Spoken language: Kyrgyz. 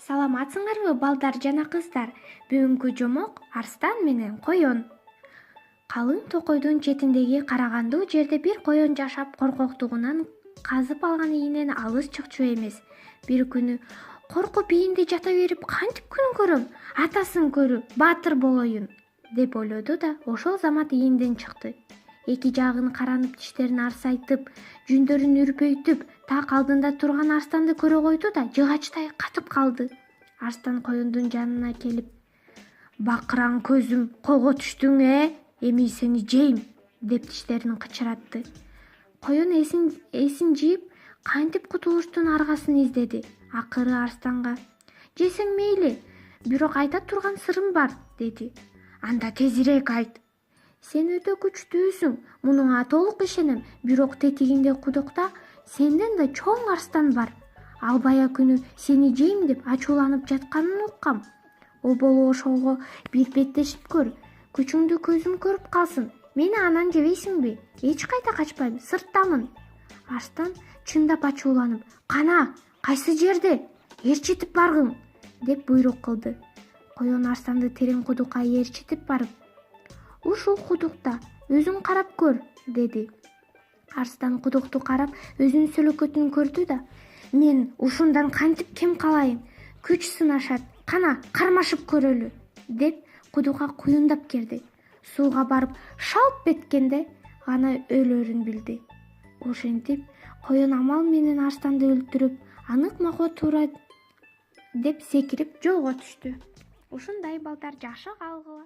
Саламатсыңарбы балдар жана кыздар? Бүгүнкү жомок арстан менен коён. Калың токойдун четиндеги карагандуу жерде бир коён жашап, коркоктугунан казып алган ийинен алыс чыкчу эмес. Бир күнү коркуп ийинде жата берип, кантип күн көрөм, атасын көрүп баатыр болоюн деп ойлоду да ошол замат ийинден чыкты. Эки жагын каранып, тиштерин арсайтып, жүндөрүн үрпөйтүп, так алдында турган арстанды көрө койду да жыгачтай катып калды. Арстан коёндун жанына келип: "Бакыраң көзүм, колго түштүң, эми сени жейм" деп тиштерин кычыратты. Коён эсин жийип, кантип кутулуштун аргасын издеди. Акыры арстанга: "Жесең мейли, бирок айта турган сырым бар" деди. "Анда тезирээк айт". "Сен өтө күчтүүсүң, мунуңа толук ишенем, бирок тетигиңде кудукта сенден да чоң арстан бар. Ал бая күнү сени жейм деп ачууланып жатканын уккам. Болболо ошого бир беттешип көр, күчүңдү көзүм көрүп калсын. Мени анан жебейсиңби? Эч кайда качпайм, сырттамын". Арстан чындап ачууланып: "Кана, кайсы жерде? Ээрчитип баргын" деп буйрук кылды. Коён арстанды терең кудукка ээрчитип барып: "Ушул кудукта, өзүң карап көр" деди. Арстан кудукту карап, өзүнүн сөлөкөтүн көрдү да: "Мен ушундан кантип кем калайын? Күч сынашат, кана кармашып көрөлү" деп кудукка куюндап кирди. Сууга барып шалп эткенде гана өлөрүн билди. Ошентип коён амал менен арстанды өлтүрүп, анык-мако туура деп секирип жолго түштү. Ушундай балдар, жакшы калгыла.